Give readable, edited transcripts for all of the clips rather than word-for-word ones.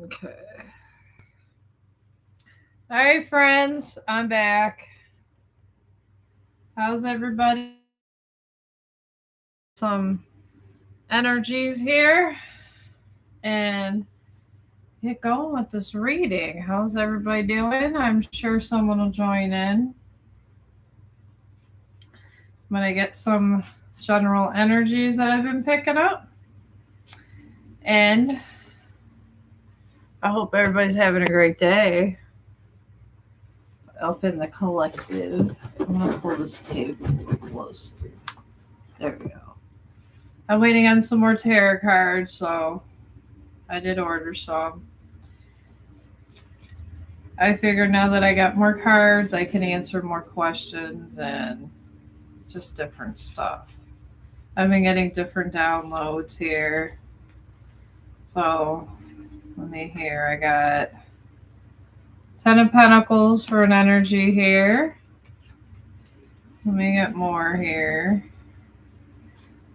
Okay. All right, friends, I'm back. How's everybody? Some energies here and get going with this reading. How's everybody doing? I'm sure someone will join in. I'm going to get some general energies that I've been picking up. And I hope everybody's having a great day up in the collective. I'm going to pull this table close. There we go. I'm waiting on some more tarot cards, so I did order some. I figured now that I got more cards, I can answer more questions and just different stuff. I've been getting different downloads here. So, let me hear. I got 10 of Pentacles for an energy here. Let me get more here.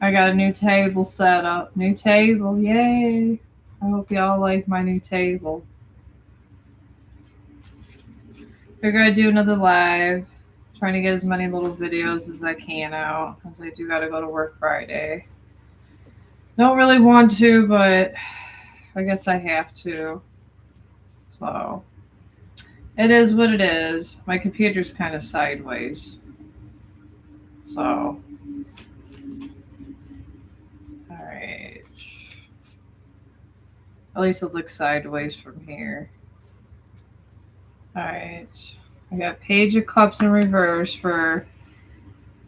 I got a new table set up. New table, yay! I hope y'all like my new table. Figure I'd do another live. Trying to get as many little videos as I can out, because I do got to go to work Friday. Don't really want to, but I guess I have to. So, it is what it is. My computer's kind of sideways. So, alright. At least it looks sideways from here. Alright. I got Page of Cups in reverse for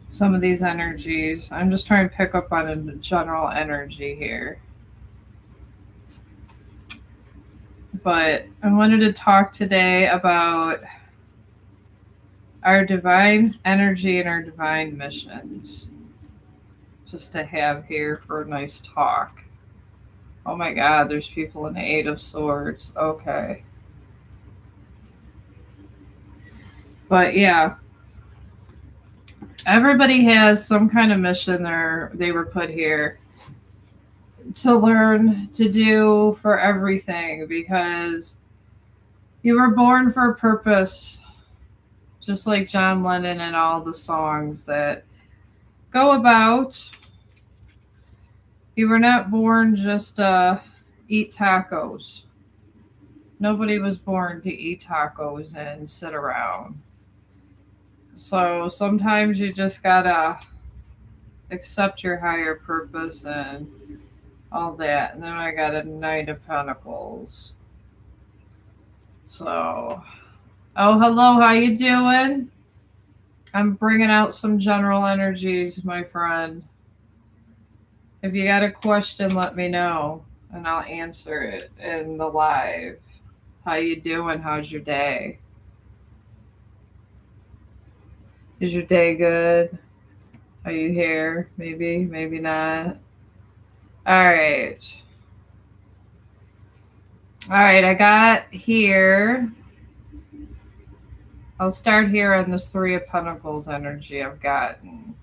some of these energies. I'm just trying to pick up on a general energy here. But I wanted to talk today about our divine energy and our divine missions. Just to have here for a nice talk. Oh my God, there's people in the Eight of Swords. Okay. But yeah, everybody has some kind of mission they were put here to learn to do for everything, because you were born for a purpose, just like John Lennon and all the songs that go about. You were not born just to eat tacos. Nobody was born to eat tacos and sit around. So sometimes you just gotta accept your higher purpose and all that. And then I got a Knight of Pentacles. So, oh, hello, how you doing? I'm bringing out some general energies, my friend. If you got a question, let me know, and I'll answer it in the live. How you doing? How's your day? Is your day good? Are you here? Maybe, maybe not. All right. All right, I got here. I'll start here on this Three of Pentacles energy I've gotten.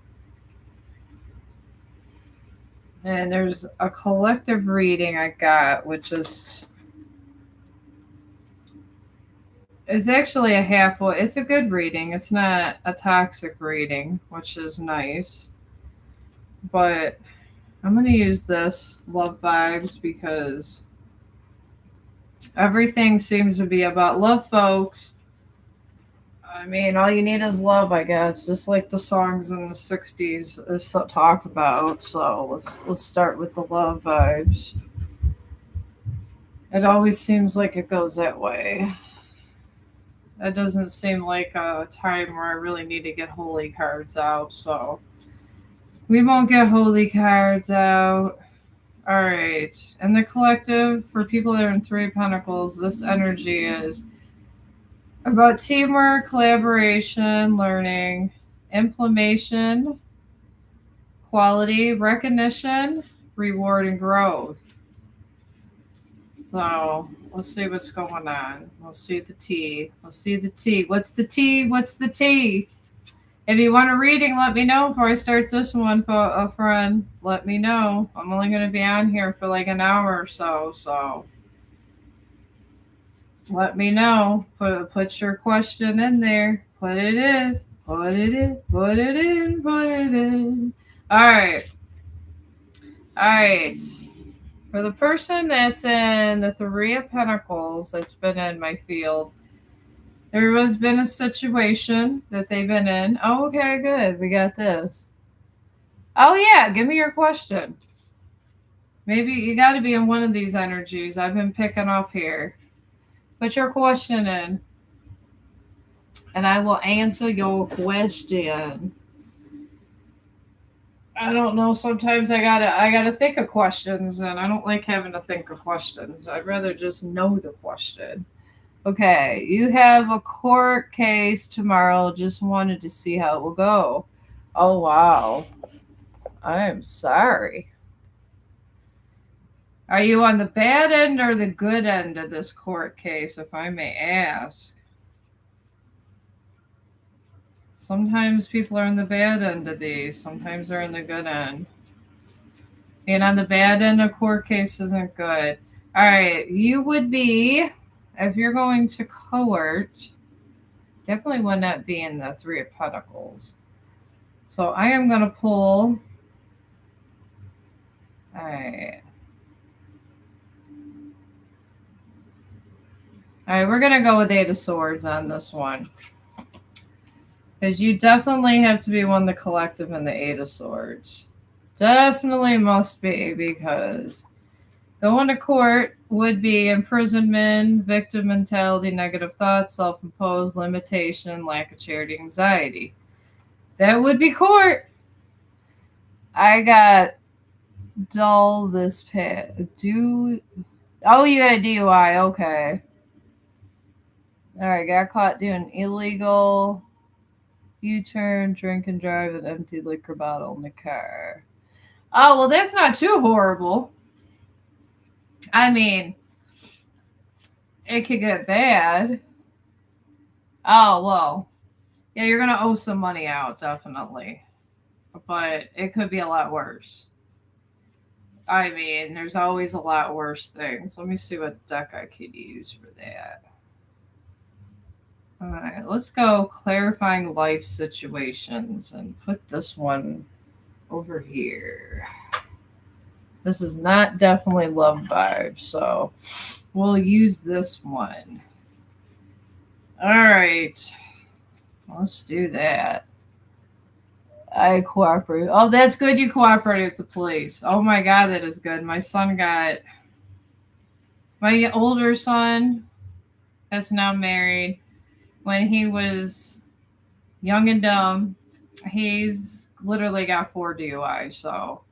And there's a collective reading I got, which is... It's actually a halfway. It's a good reading. It's not a toxic reading, which is nice. But I'm going to use this love vibes because everything seems to be about love, folks. I mean, all you need is love, I guess, just like the songs in the 60s is talk about. So let's start with the love vibes. It always seems like it goes that way. It doesn't seem like a time where I really need to get holy cards out, so we won't get holy cards out. All right. And the collective, for people that are in Three of Pentacles, this energy is about teamwork, collaboration, learning, implementation, quality, recognition, reward, and growth. So let's see what's going on. Let's see the tea. Let's see the tea. What's the tea? What's the tea? If you want a reading, let me know before I start this one, a friend. Let me know. I'm only going to be on here for like an hour or so. So Let me know. Put your question in there. Put it in. Put it in. Put it in. Put it in. All right. All right. For the person that's in the Three of Pentacles that's been in my field, there has been a situation that they've been in. Oh, okay, good. We got this. Oh, yeah. Give me your question. Maybe you got to be in one of these energies I've been picking up here. Put your question in, and I will answer your question. I don't know. Sometimes I gotta think of questions, and I don't like having to think of questions. I'd rather just know the question. Okay, you have a court case tomorrow. Just wanted to see how it will go. Oh wow, I'm sorry. Are you on the bad end or the good end of this court case, if I may ask? Sometimes people are on the bad end of these. Sometimes they're on the good end. Being on the bad end of court case isn't good. All right, you would be, if you're going to court, definitely would not be in the Three of Pentacles. So I am going to pull. All right. All right, we're going to go with Eight of Swords on this one. Because you definitely have to be one of the collective in the Eight of Swords. Definitely must be, because going to court would be imprisonment, victim mentality, negative thoughts, self-imposed limitation, lack of charity, anxiety. That would be court. I got dull this past. Oh, you got a DUI. Okay. All right, got caught doing illegal U-turn, drink and drive, an empty liquor bottle in the car. Oh, well, that's not too horrible. I mean, it could get bad. Oh, well. Yeah, you're going to owe some money out, definitely. But it could be a lot worse. I mean, there's always a lot worse things. Let me see what deck I could use for that. All right, let's go clarifying life situations and put this one over here. This is not definitely love vibes, so we'll use this one. All right, let's do that. I cooperate. Oh, that's good. You cooperated with the police. Oh my God, that is good. My older son that's now married. When he was young and dumb, he's literally got 4 DUIs. So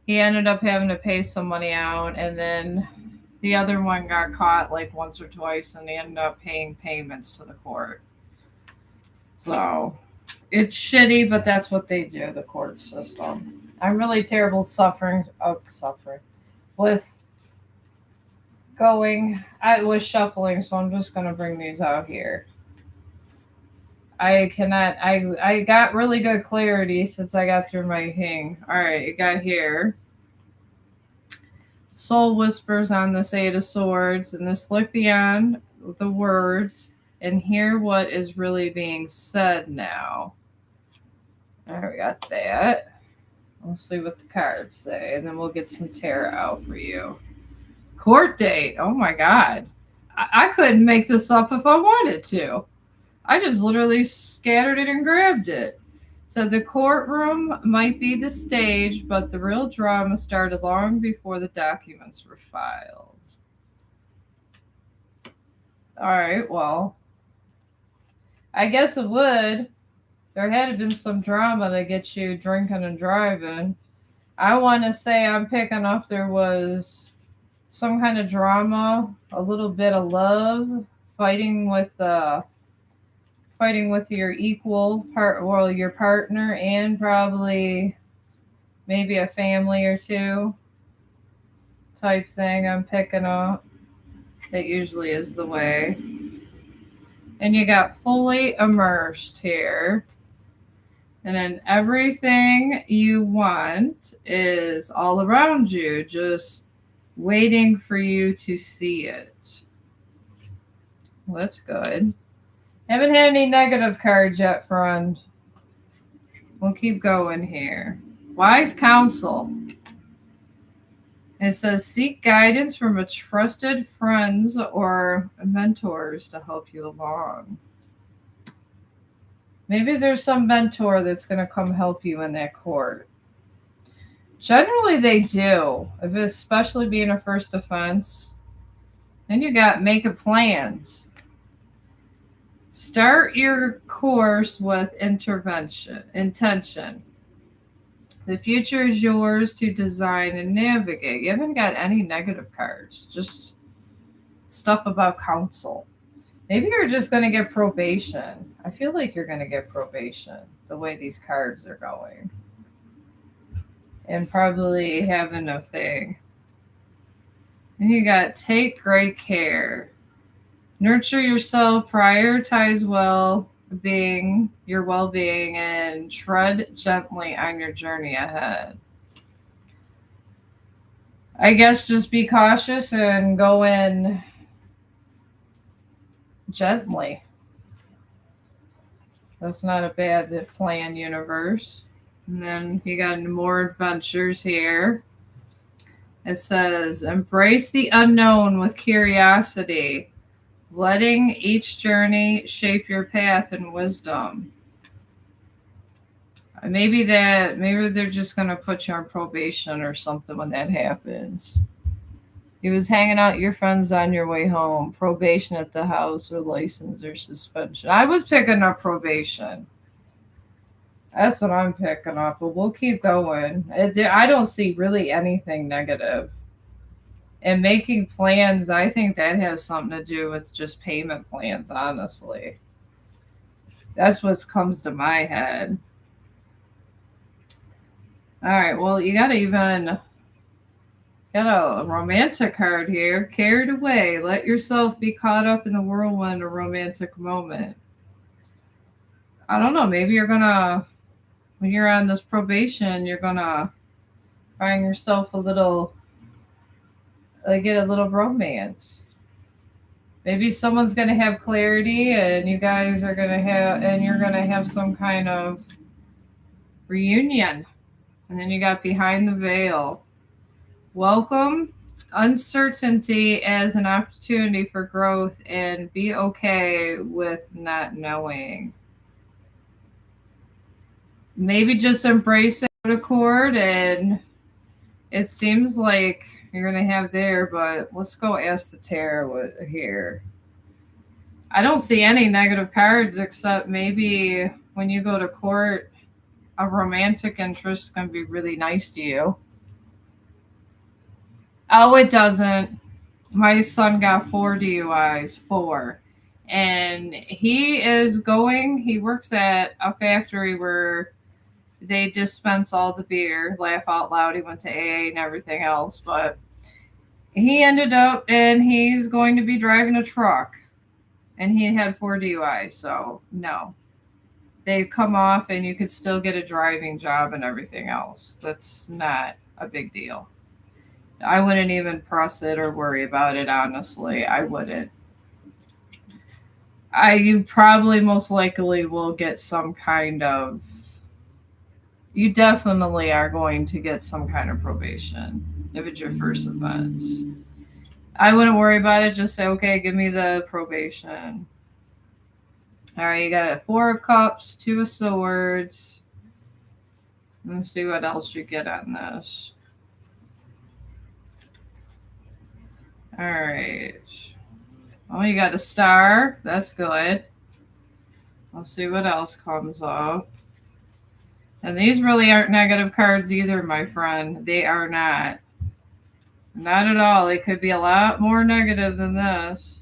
he ended up having to pay some money out, and then the other one got caught like once or twice, and they ended up paying payments to the court. So it's shitty, but that's what they do, the court system. I'm really terrible suffering with I was shuffling, so I'm just going to bring these out here. I got really good clarity since I got through my hing. All right, it got here. Soul whispers on this Eight of Swords, and this look beyond the words and hear what is really being said now. All right, we got that. We'll see what the cards say, and then we'll get some tarot out for you. Court date. Oh my God. I couldn't make this up if I wanted to. I just literally scattered it and grabbed it. So the courtroom might be the stage, but the real drama started long before the documents were filed. All right, well, I guess it would. There had been some drama to get you drinking and driving. I want to say I'm picking up there was some kind of drama, a little bit of love, fighting with your your partner, and probably maybe a family or two type thing I'm picking up. That usually is the way. And you got fully immersed here. And then everything you want is all around you, just waiting for you to see it. Well, that's good. Haven't had any negative cards yet, friend. We'll keep going here. Wise counsel. It says seek guidance from a trusted friends or mentors to help you along. Maybe there's some mentor that's going to come help you in that court. Generally, they do, if it's especially being a first offense. Then you got making plans. Start your course with intention. The future is yours to design and navigate. You haven't got any negative cards, just stuff about counsel. Maybe you're just going to get probation. I feel like you're going to get probation the way these cards are going. And probably having a thing. And you got take great care. Nurture yourself, prioritize your well-being, and tread gently on your journey ahead. I guess just be cautious and go in gently. That's not a bad plan, universe. And then you got more adventures here. It says, embrace the unknown with curiosity, letting each journey shape your path and wisdom. Maybe they're just going to put you on probation or something when that happens. He was hanging out with your friends on your way home. Probation at the house, or license, or suspension. I was picking up probation. That's what I'm picking up, but we'll keep going. I don't see really anything negative. And making plans, I think that has something to do with just payment plans, honestly. That's what comes to my head. All right, well, you got a romantic card here. Carried away. Let yourself be caught up in the whirlwind of romantic moment. I don't know. Maybe when you're on this probation, you're going to find yourself get a little romance. Maybe someone's going to have clarity and you're going to have some kind of reunion. And then you got behind the veil. Welcome uncertainty as an opportunity for growth and be okay with not knowing. Maybe just embrace it with a chord, and it seems like you're going to have there, but let's go ask the tarot here. I don't see any negative cards except maybe when you go to court, a romantic interest is going to be really nice to you. Oh, it doesn't. My son got 4 DUIs, 4. And he works at a factory where they dispense all the beer. Laugh out loud. He went to AA and everything else. But he ended up, and he's going to be driving a truck. And he had 4 DUIs, so no. They come off and you could still get a driving job and everything else. That's not a big deal. I wouldn't even press it or worry about it, honestly. I wouldn't. You probably most likely will get some kind of. You definitely are going to get some kind of probation if it's your first offense. I wouldn't worry about it. Just say, okay, give me the probation. All right, you got a 4 of Cups, 2 of Swords. Let's see what else you get on this. All right. Oh, you got a Star. That's good. Let's see what else comes up. And these really aren't negative cards either, my friend. They are not. Not at all. They could be a lot more negative than this.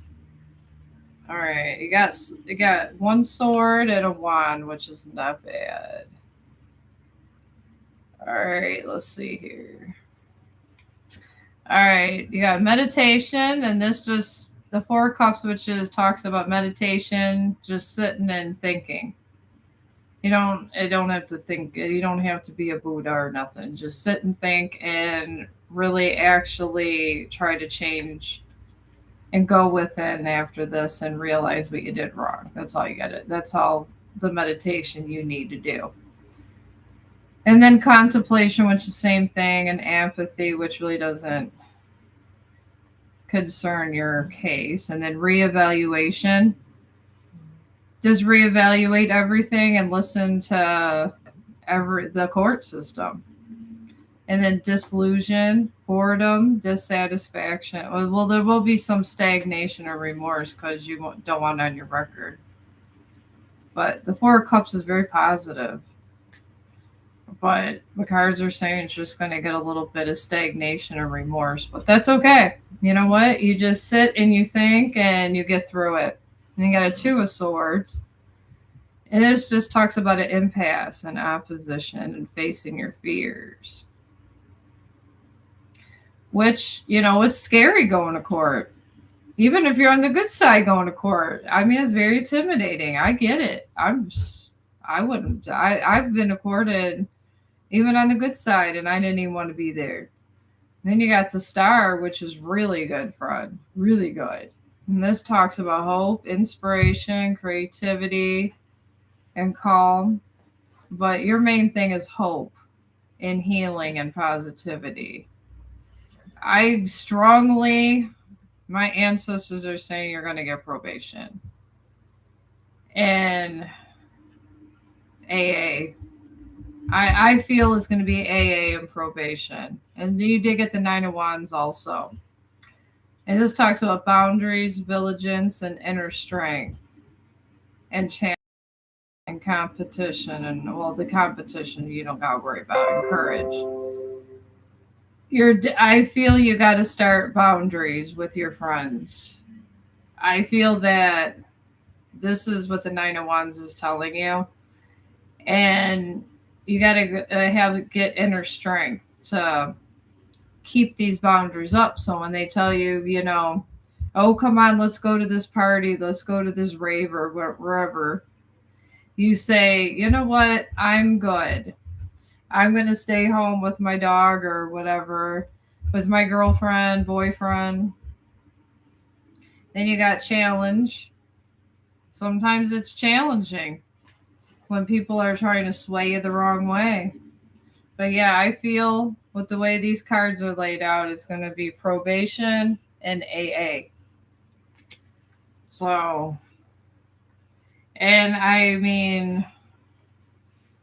All right. You got 1 sword and a wand, which is not bad. All right. Let's see here. All right. You got meditation, and this just the 4 of Cups, which talks about meditation, just sitting and thinking. You don't have to think. You don't have to be a Buddha or nothing. Just sit and think and really actually try to change and go within after this and realize what you did wrong. That's all you got to, that's all the meditation you need to do. And then contemplation, which is the same thing, and empathy, which really doesn't concern your case. And then reevaluation. Just reevaluate everything and listen to the court system. And then disillusion, boredom, dissatisfaction. Well, there will be some stagnation or remorse because you don't want it on your record. But the Four of Cups is very positive. But the cards are saying it's just going to get a little bit of stagnation or remorse. But that's okay. You know what? You just sit and you think and you get through it. And you got a Two of Swords. And it just talks about an impasse and opposition and facing your fears. Which, it's scary going to court. Even if you're on the good side going to court. I mean, it's very intimidating. I get it. I've been to court and even on the good side, and I didn't even want to be there. Then you got the Star, which is really good, friend. Really good. And this talks about hope, inspiration, creativity, and calm. But your main thing is hope and healing and positivity. My ancestors are saying you're going to get probation. And AA. I feel it's going to be AA and probation. And you did get the Nine of Wands also. And this talks about boundaries, vigilance, and inner strength. And challenge and competition. And, the competition you don't got to worry about. And courage. I feel you got to start boundaries with your friends. I feel that this is what the Nine of Wands is telling you. And you got to get inner strength to keep these boundaries up. So when they tell you, oh, come on, let's go to this party, let's go to this rave or wherever, you say, you know what, I'm good. I'm going to stay home with my dog or whatever, with my girlfriend, boyfriend. Then you got challenge. Sometimes it's challenging when people are trying to sway you the wrong way. But yeah, I feel with the way these cards are laid out, it's going to be probation and AA. So, and I mean,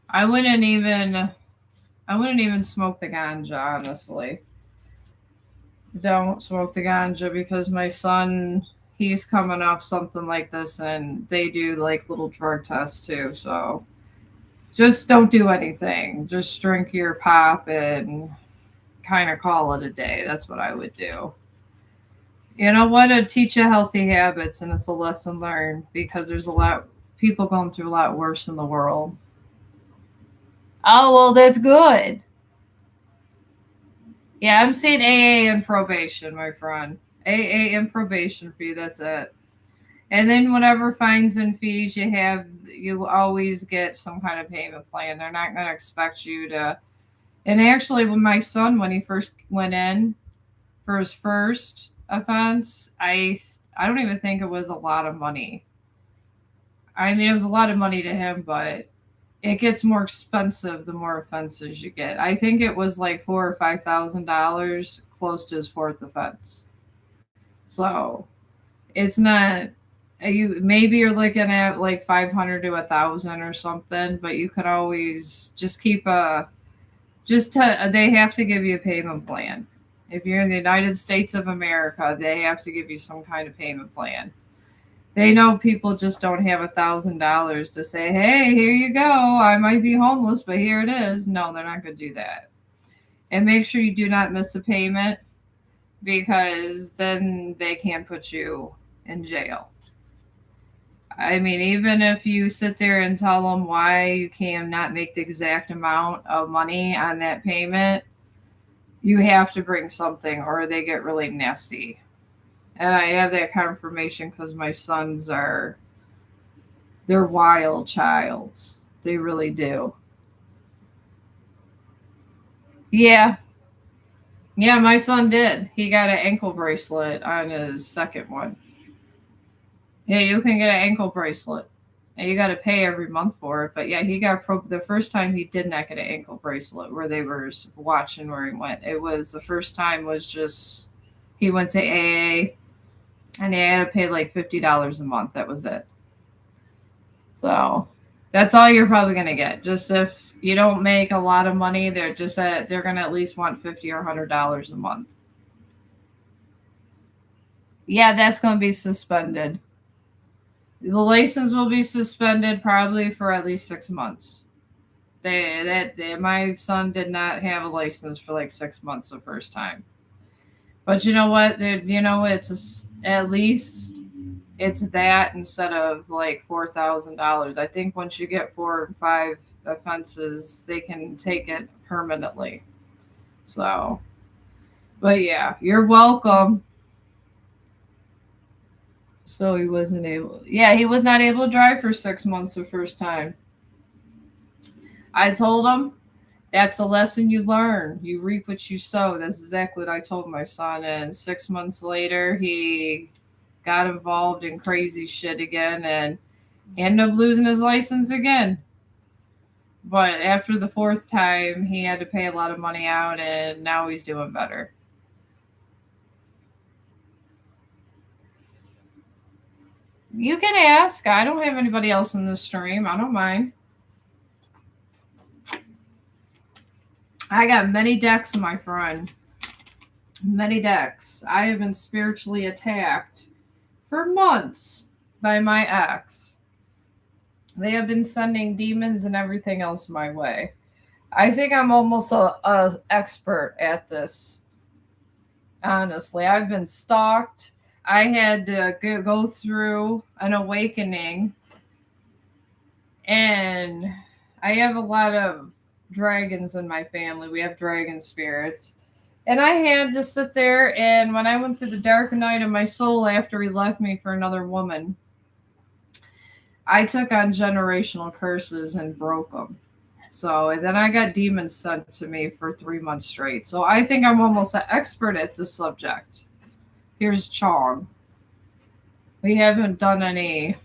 I wouldn't even smoke the ganja, honestly. Don't smoke the ganja because my son, he's coming off something like this and they do like little drug tests too. So just don't do anything. Just drink your pop and kind of call it a day. That's what I would do. You know what? To teach you healthy habits, and it's a lesson learned because there's a lot people going through a lot worse in the world. Oh, well, that's good. Yeah, I'm seeing AA and probation, my friend. AA and probation fee, that's it. And then whatever fines and fees you have, you always get some kind of payment plan. They're not going to expect you to. And actually, when my son, when he first went in for his first offense, I don't even think it was a lot of money. I mean, it was a lot of money to him, but it gets more expensive the more offenses you get. I think it was like $4,000 or $5,000 close to his fourth offense. So it's not you're looking at like 500 to 1,000 or something, but you could always just keep they have to give you a payment plan. If you're in the United States of America, they have to give you some kind of payment plan. They know people just don't have $1,000 to say, hey, here you go. I might be homeless, but here it is. No, they're not going to do that. And make sure you do not miss a payment because then they can put you in jail. I mean, even if you sit there and tell them why you can not make the exact amount of money on that payment, you have to bring something or they get really nasty. And I have that confirmation because my sons they're wild childs. They really do. Yeah. Yeah, my son did. He got an ankle bracelet on his second one. Yeah, you can get an ankle bracelet. And you got to pay every month for it. But yeah, he got the first time he did not get an ankle bracelet where they were watching where he went. It was the first time was just he went to AA and he had to pay like $50 a month. That was it. So that's all you're probably gonna get. Just if you don't make a lot of money, they're gonna at least want $50 or $100 a month. Yeah, that's gonna be suspended. The license will be suspended probably for at least 6 months. My son did not have a license for like 6 months the first time. But you know what? At least it's that instead of like $4,000. I think once you get 4 or 5 offenses, they can take it permanently. So, but yeah, you're welcome. So he wasn't able. Yeah, he was not able to drive for 6 months the first time. I told him that's a lesson you learn. You reap what you sow. That's exactly what I told my son. And 6 months later, he got involved in crazy shit again and ended up losing his license again. But after the fourth time, he had to pay a lot of money out, and now he's doing better. You can ask. I don't have anybody else in the stream. I don't mind. I got many decks, my friend. Many decks. I have been spiritually attacked for months by my ex. They have been sending demons and everything else my way. I think I'm almost a expert at this. Honestly, I've been stalked. I had to go through an awakening, and I have a lot of dragons in my family. We have dragon spirits. And I had to sit there, and when I went through the dark night of my soul after he left me for another woman, I took on generational curses and broke them. So, and then I got demons sent to me for 3 months straight. So I think I'm almost an expert at this subject. Here's Chong. We haven't done any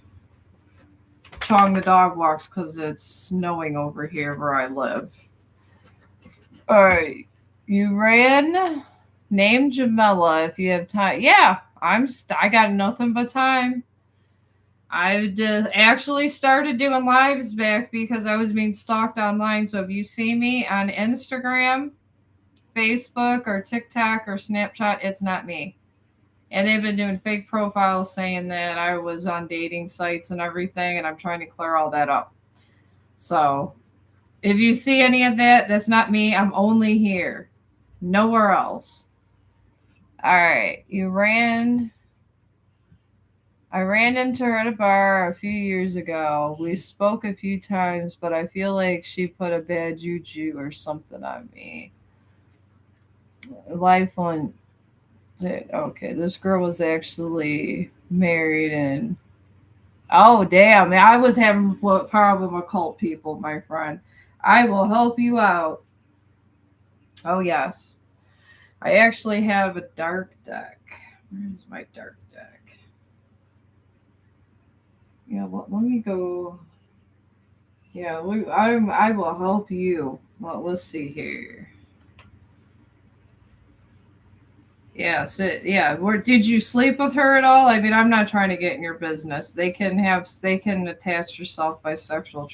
Chong the dog walks because it's snowing over here where I live. All right. You ran. Name Jamela if you have time. Yeah, I got nothing but time. I just actually started doing lives back because I was being stalked online. So if you see me on Instagram, Facebook, or TikTok or Snapchat, it's not me. And they've been doing fake profiles saying that I was on dating sites and everything, and I'm trying to clear all that up. So if you see any of that, that's not me. I'm only here, nowhere else. All right, I ran into her at a bar a few years ago. We spoke a few times, but I feel like she put a bad juju or something on me. Life on. Okay, this girl was actually married and. Oh, damn. I was having a problem with cult people, my friend. I will help you out. Oh, yes. I actually have a dark deck. Where's my dark deck? Yeah, let me go. Yeah, I will help you. Well, let's see here. Yeah, so yeah, where did you sleep with her at all? I mean, I'm not trying to get in your business. They can attach yourself by sexual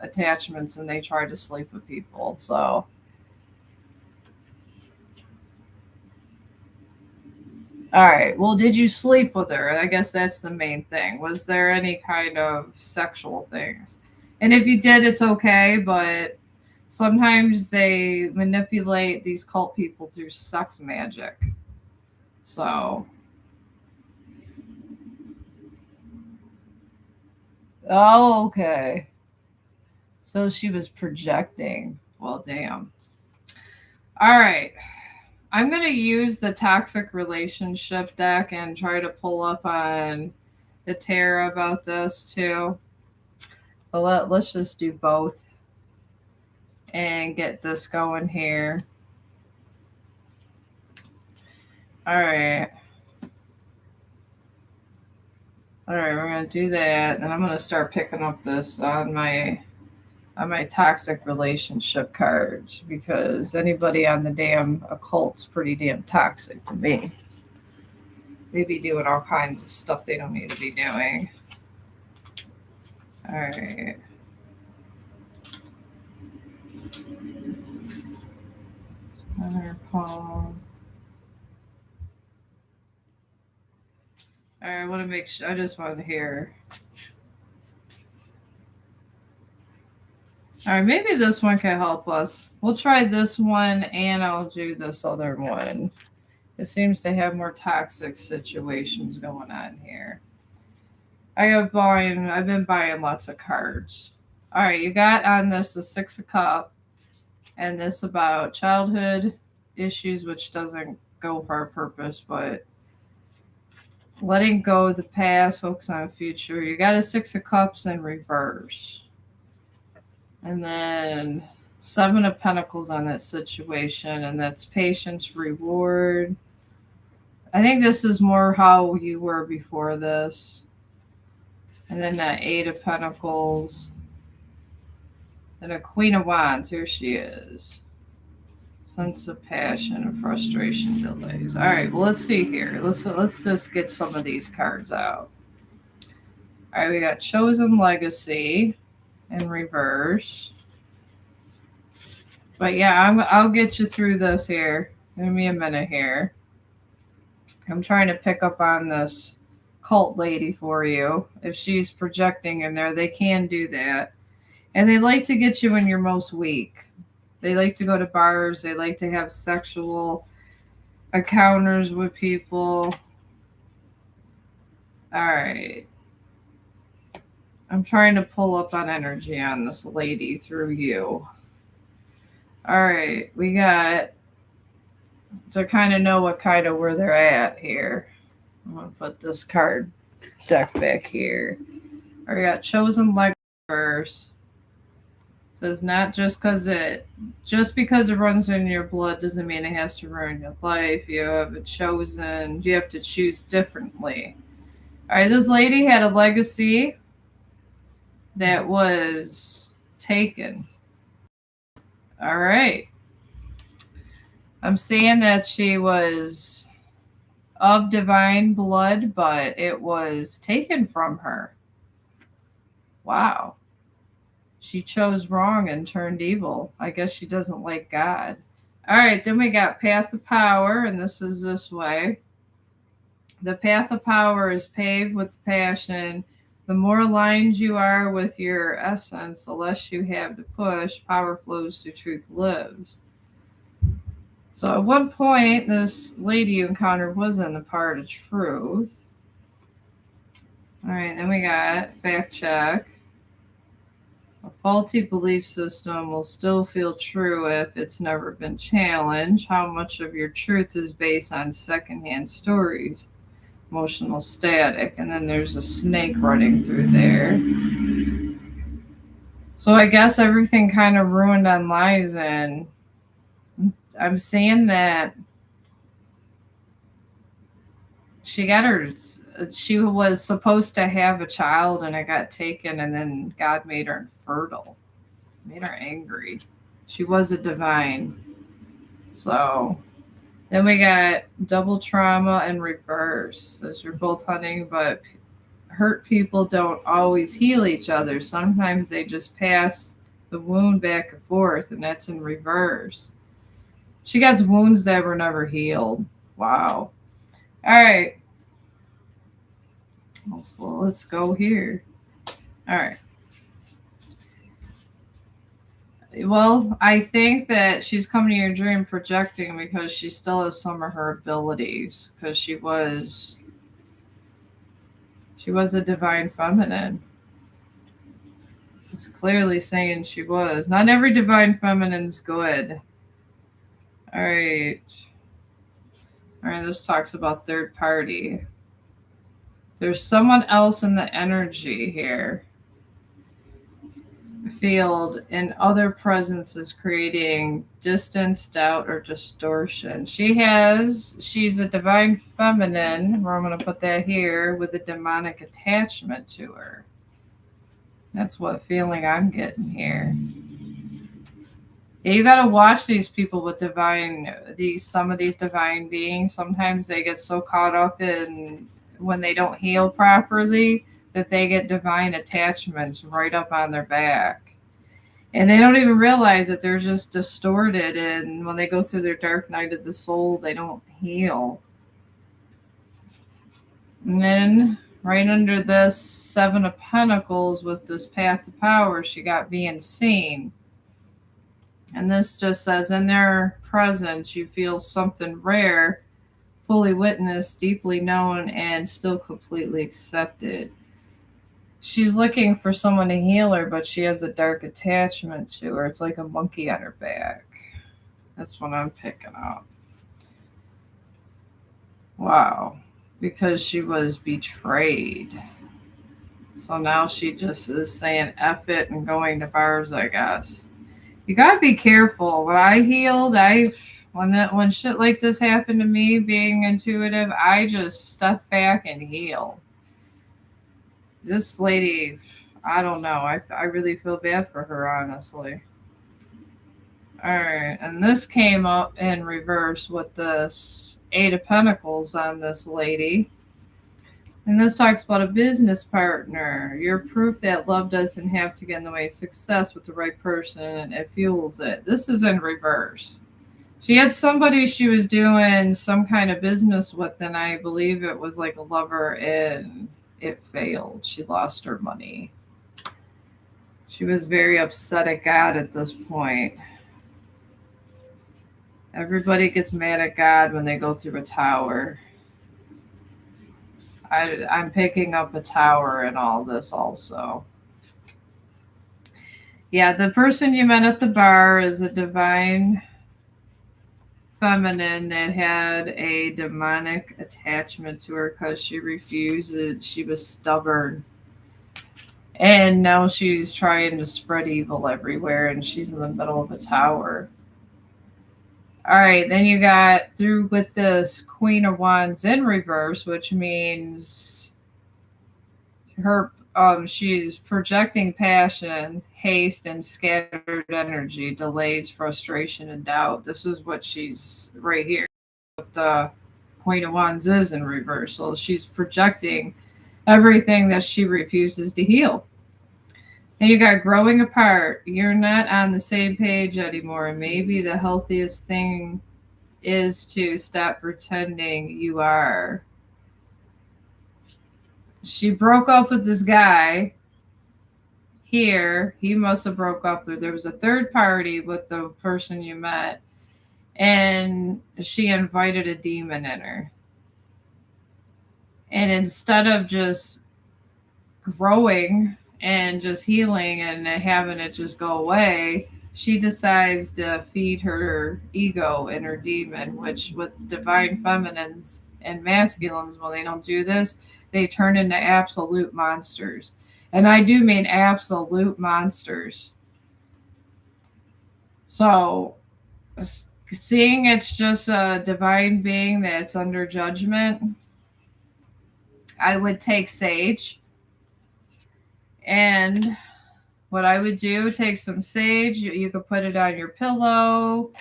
attachments, and they try to sleep with people. So, all right. Well, did you sleep with her? I guess that's the main thing. Was there any kind of sexual things? And if you did, it's okay, but sometimes they manipulate these cult people through sex magic. So, oh, okay. So she was projecting. Well, damn. All right. I'm going to use the toxic relationship deck and try to pull up on the tarot about this too. So let's just do both and get this going here. All right. All right, we're gonna do that, and I'm gonna start picking up this on my toxic relationship cards because anybody on the damn occult's pretty damn toxic to me. They be doing all kinds of stuff they don't need to be doing. All right. Another poem. All right, I want to make sure. I just want to hear. All right, maybe this one can help us. We'll try this one, and I'll do this other one. It seems to have more toxic situations going on here. I've been buying lots of cards. All right, you got on this the Six of Cups, and this about childhood issues, which doesn't go for our purpose, but letting go of the past, focus on the future. You got a Six of Cups in reverse. And then Seven of Pentacles on that situation, and that's patience, reward. I think this is more how you were before this. And then that Eight of Pentacles. And a Queen of Wands. Here she is. Sense of passion and frustration, delays. All right, well, let's see here. Let's just get some of these cards out. All right, we got Chosen Legacy in reverse. But yeah, I'll get you through this here. Give me a minute here. I'm trying to pick up on this cult lady for you. If she's projecting in there, they can do that. And they like to get you when you're most weak. They like to go to bars. They like to have sexual encounters with people. All right. I'm trying to pull up on energy on this lady through you. All right. We got to kind of know what kind of where they're at here. I'm going to put this card deck back here. All right, we got Chosen Legacy first. Says not just because it runs in your blood doesn't mean it has to ruin your life. You have it chosen. You have to choose differently. All right, this lady had a legacy that was taken. All right. I'm saying that she was of divine blood, but it was taken from her. Wow. She chose wrong and turned evil. I guess she doesn't like God. All right, then we got Path of Power, and this is this way. The path of power is paved with passion. The more aligned you are with your essence, the less you have to push. Power flows to truth lives. So at one point, this lady you encountered was in the part of truth. All right, then we got fact check. A faulty belief system will still feel true if it's never been challenged. How much of your truth is based on secondhand stories? Emotional static. And then there's a snake running through there. So I guess everything kind of ruined on lies, and I'm saying that she was supposed to have a child and it got taken, and then God made her infertile, made her angry. She was a divine. So then we got double trauma and reverse, as you're both hunting, but hurt people don't always heal each other. Sometimes they just pass the wound back and forth, and that's in reverse. She got wounds that were never healed. Wow. All right. So let's go here. All right. Well, I think that she's coming to your dream projecting because she still has some of her abilities, because she was a divine feminine. It's clearly saying she was. Not every divine feminine's good. All right. All right, this talks about third party. There's someone else in the energy here. field and other presences creating distance, doubt, or distortion. She's a divine feminine, where I'm going to put that here, with a demonic attachment to her. That's what feeling I'm getting here. Yeah, you got to watch these people with some of these divine beings. Sometimes they get so caught up in when they don't heal properly that they get divine attachments right up on their back. And they don't even realize that they're just distorted. And when they go through their dark night of the soul, they don't heal. And then right under this Seven of Pentacles with this Path to Power, she got being seen. And this just says, in their presence, you feel something rare, fully witnessed, deeply known, and still completely accepted. She's looking for someone to heal her, but she has a dark attachment to her. It's like a monkey on her back. That's what I'm picking up. Wow. Because she was betrayed. So now she just is saying F it and going to bars, I guess. You gotta be careful. When I healed, when shit like this happened to me, being intuitive, I just step back and heal. This lady, I don't know. I really feel bad for her, honestly. All right, and this came up in reverse with this Eight of Pentacles on this lady. And this talks about a business partner. You're proof that love doesn't have to get in the way of success with the right person, and it fuels it. This is in reverse. She had somebody she was doing some kind of business with, and I believe it was like a lover, and it failed. She lost her money. She was very upset at God at this point. Everybody gets mad at God when they go through a tower. I'm picking up a tower in all this also. Yeah, the person you met at the bar is a divine feminine that had a demonic attachment to her because she refused it. She was stubborn. And now she's trying to spread evil everywhere, and she's in the middle of a tower. All right, then you got through with this Queen of Wands in reverse, which means she's projecting passion, haste, and scattered energy, delays, frustration, and doubt. This is what she's right here. What the Queen of Wands is in reverse. So she's projecting everything that she refuses to heal. And you got growing apart. You're not on the same page anymore. And maybe the healthiest thing is to stop pretending you are. She broke up with this guy here. He must have broke up. There was a third party with the person you met. And she invited a demon in her. And instead of just growing and just healing and having it just go away, she decides to feed her ego and her demon, which with divine feminines and masculines, when they don't do this, they turn into absolute monsters. And I do mean absolute monsters. So seeing it's just a divine being that's under judgment, I would take sage. And what I would do, take some sage, you could put it on your pillow,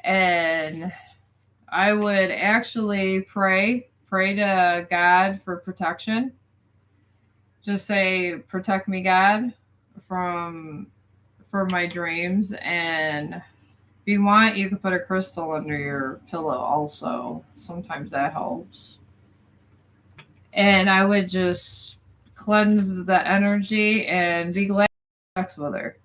and I would actually pray to God for protection. Just say, protect me, God, for my dreams. And if you want, you can put a crystal under your pillow also. Sometimes that helps. And I would just cleanse the energy and be glad you had sex with her.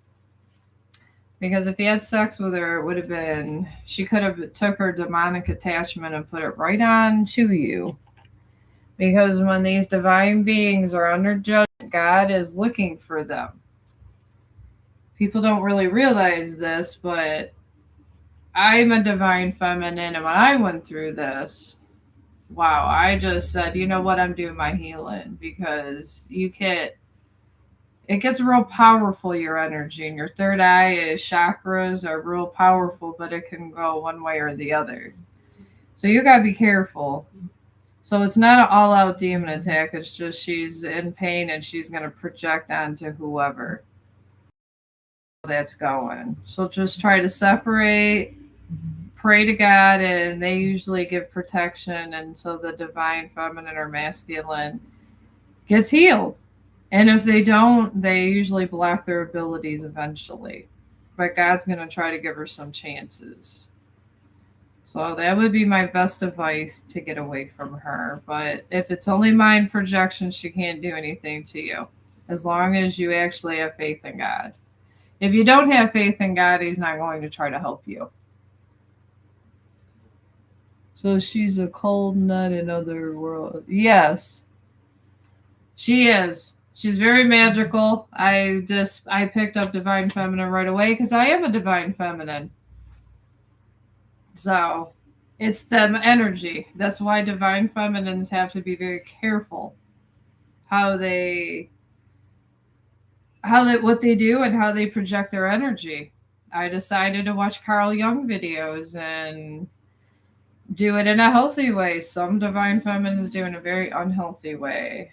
Because if you had sex with her, it would have been, she could have took her demonic attachment and put it right on to you. Because when these divine beings are under judgment, God is looking for them. People don't really realize this, but I'm a divine feminine, and when I went through this, wow, I just said, you know what, I'm doing my healing, because you can't, it gets real powerful, your energy, and your third eye chakras are real powerful, but it can go one way or the other. So you gotta be careful. So it's not an all out demon attack, it's just she's in pain and she's gonna project onto whoever that's going. So just try to separate, pray to God, and they usually give protection until the divine feminine or masculine gets healed. And if they don't, they usually block their abilities eventually. But God's going to try to give her some chances. So that would be my best advice to get away from her. But if it's only mind projection, she can't do anything to you as long as you actually have faith in God. If you don't have faith in God, He's not going to try to help you. So she's a cold nut in other world. Yes, she is. She's very magical. I picked up divine feminine right away because I am a divine feminine. So it's them energy. That's why divine feminines have to be very careful what they do and how they project their energy. I decided to watch Carl Jung videos and do it in a healthy way. Some divine feminines do it in a very unhealthy way.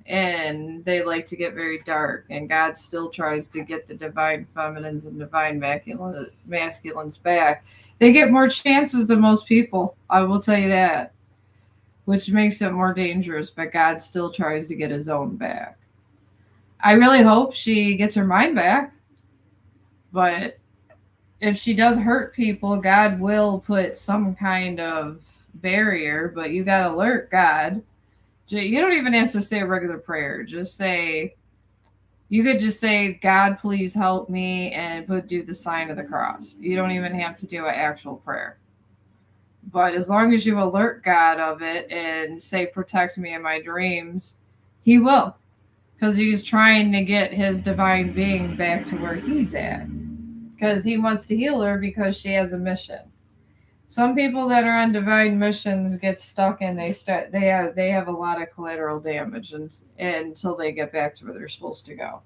And they like to get very dark, and God still tries to get the divine feminines and divine masculines back. They get more chances than most people, I will tell you that, which makes it more dangerous, but God still tries to get his own back. I really hope she gets her mind back, but if she does hurt people, God will put some kind of barrier, but you got to alert God. You don't even have to say a regular prayer. You could just say, God, please help me, and do the sign of the cross. You don't even have to do an actual prayer. But as long as you alert God of it and say, protect me in my dreams, he will. Because he's trying to get his divine being back to where he's at. Because he wants to heal her because she has a mission. Some people that are on divine missions get stuck and they have a lot of collateral damage until they get back to where they're supposed to go.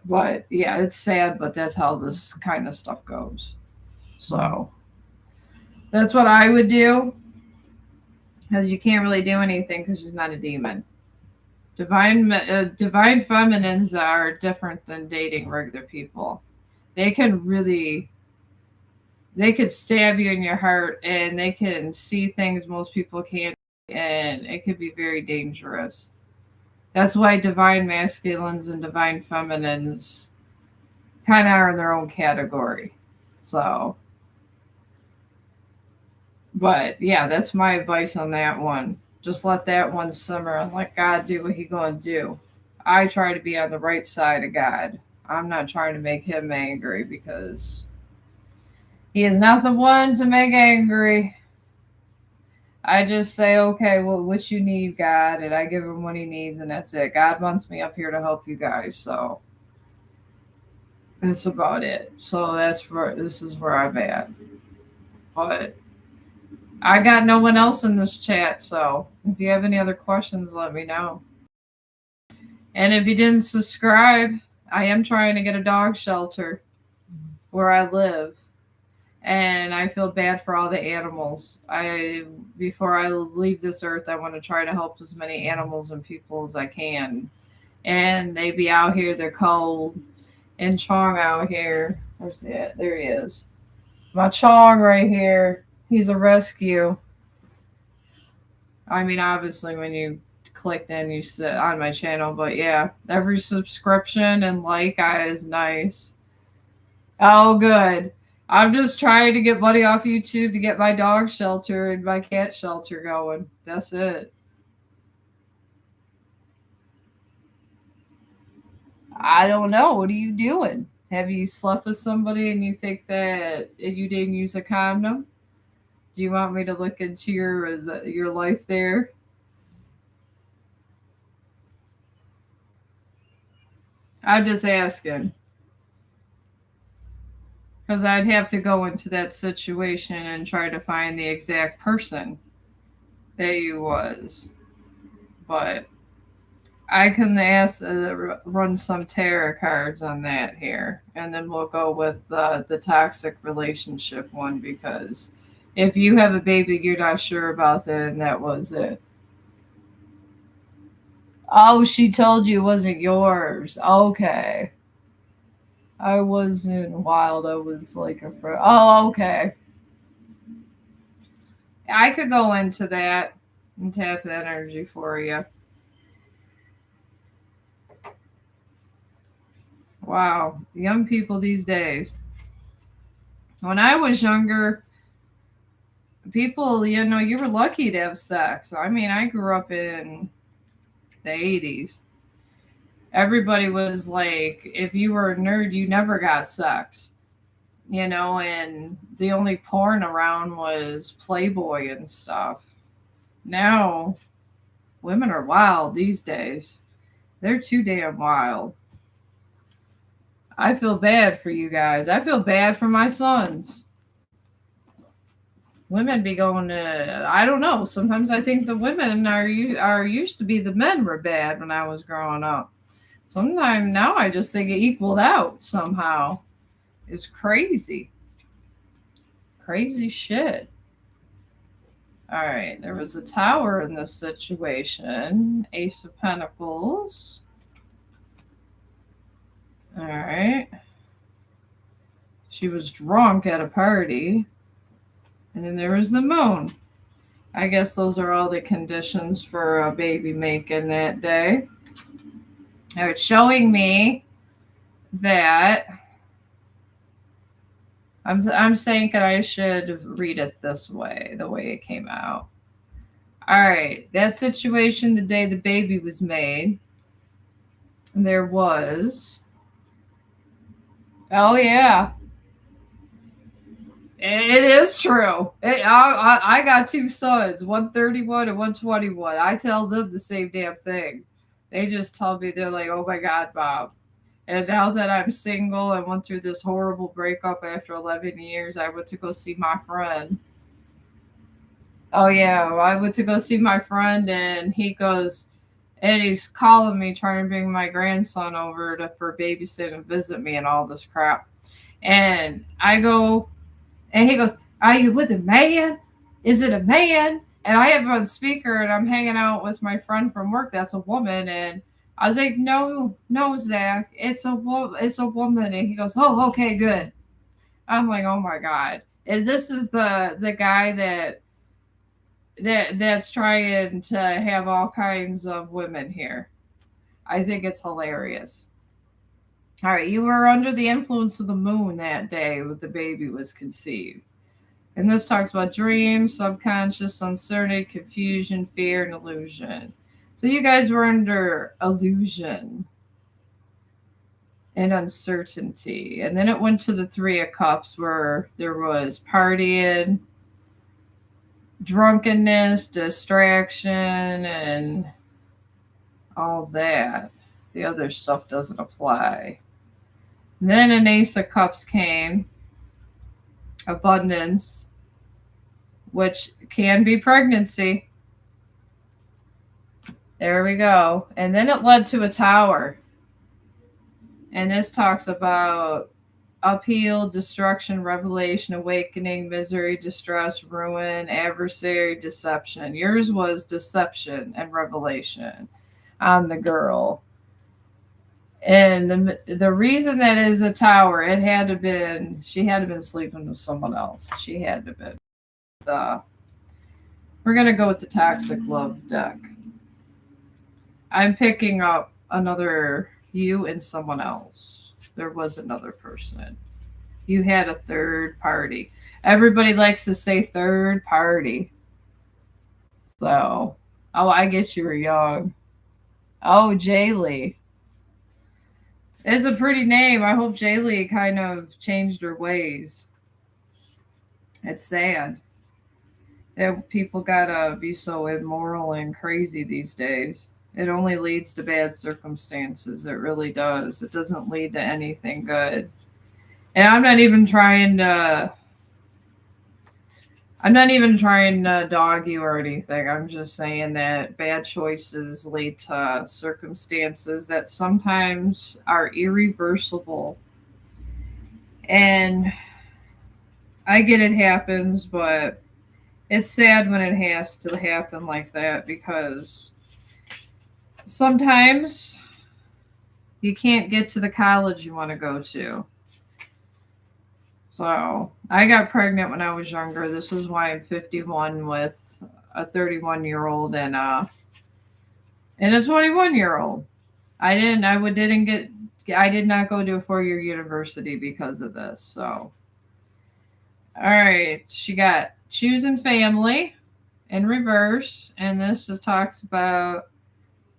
But yeah, it's sad, but that's how this kind of stuff goes. So that's what I would do, because you can't really do anything because she's not a demon. Divine feminines are different than dating regular people. They could stab you in your heart, and they can see things most people can't, and it could be very dangerous. That's why divine masculines and divine feminines kind of are in their own category. So, but yeah, that's my advice on that one. Just let that one simmer and let God do what he's going to do. I try to be on the right side of God. I'm not trying to make him angry, because he is not the one to make angry. I just say, okay, well, what you need, God, and I give him what he needs, and that's it. God wants me up here to help you guys, so that's about it. So this is where I'm at. But I got no one else in this chat, so if you have any other questions, let me know. And if you didn't subscribe, I am trying to get a dog shelter where I live. And I feel bad for all the animals. Before I leave this earth, I want to try to help as many animals and people as I can. And they be out here, they're cold. And Chong out here, where's that? There he is. My Chong right here, he's a rescue. I mean, obviously, when you clicked in, you sit on my channel, but yeah, every subscription and like is nice. Oh, good. I'm just trying to get money off YouTube to get my dog shelter and my cat shelter going. That's it. I don't know. What are you doing? Have you slept with somebody and you think that you didn't use a condom? Do you want me to look into your life there? I'm just asking. Because I'd have to go into that situation and try to find the exact person that you was. But I can ask run some tarot cards on that here, and then we'll go with the toxic relationship one because if you have a baby you're not sure about, then that was it. Oh, she told you it wasn't yours. Okay. I wasn't wild. I was like a friend. Oh, okay. I could go into that and tap that energy for you. Wow. Young people these days. When I was younger, people, you were lucky to have sex. I mean, I grew up in the 80s. Everybody was like, if you were a nerd, you never got sex, and the only porn around was Playboy and stuff. Now, women are wild these days. They're too damn wild. I feel bad for you guys. I feel bad for my sons. Women be going to, I don't know. Sometimes I think the women are used to be the men were bad when I was growing up. Sometimes now I just think it equaled out somehow. It's crazy. Crazy shit. All right, there was a tower in this situation. Ace of Pentacles. All right. She was drunk at a party. And then there was the moon. I guess those are all the conditions for a baby making that day. Now it's showing me that I'm saying that I should read it this way, the way it came out. All right, that situation the day the baby was made, there was. Oh yeah, it is true. I got two sons, 131 and 121. I tell them the same damn thing. They just tell me, they're like, "Oh my God, Bob." And now that I'm single and went through this horrible breakup after 11 years, I went to go see my friend. Oh, yeah. Well, I went to go see my friend, and he's calling me, trying to bring my grandson over for babysit and visit me and all this crap. And I go, and he goes, "Are you with a man? Is it a man?" And I have on speaker, and I'm hanging out with my friend from work. That's a woman. And I was like, "No, no, Zach, it's a woman." And he goes, "Oh, okay, good." I'm like, "Oh my God." And this is the guy that's trying to have all kinds of women here. I think it's hilarious. All right, you were under the influence of the moon that day when the baby was conceived. And this talks about dreams, subconscious, uncertainty, confusion, fear, and illusion. So you guys were under illusion and uncertainty. And then it went to the Three of Cups where there was partying, drunkenness, distraction, and all that. The other stuff doesn't apply. And then an Ace of Cups came, abundance, which can be pregnancy. There we go. And then it led to a tower. And this talks about upheaval, destruction, revelation, awakening, misery, distress, ruin, adversary, deception. Yours was deception and revelation on the girl. And the reason that is a tower, she had to been sleeping with someone else. She had to been. We're going to go with the toxic love deck. I'm picking up another you and someone else. There was another person. You had a third party. Everybody likes to say third party. So, I guess you were young. Oh, Jaylee. It's a pretty name. I hope Jaylee kind of changed her ways. It's sad that people gotta be so immoral and crazy these days. It only leads to bad circumstances. It really does. It doesn't lead to anything good. And I'm not even trying to I'm not even trying to dog you or anything. I'm just saying that bad choices lead to circumstances that sometimes are irreversible. And I get it happens, but it's sad when it has to happen like that because sometimes you can't get to the college you want to go to. So I got pregnant when I was younger. This is why I'm 51 with a 31-year-old and a 21-year-old. I did not go to a 4-year university because of this. So, all right, she got choosing family in reverse, and this just talks about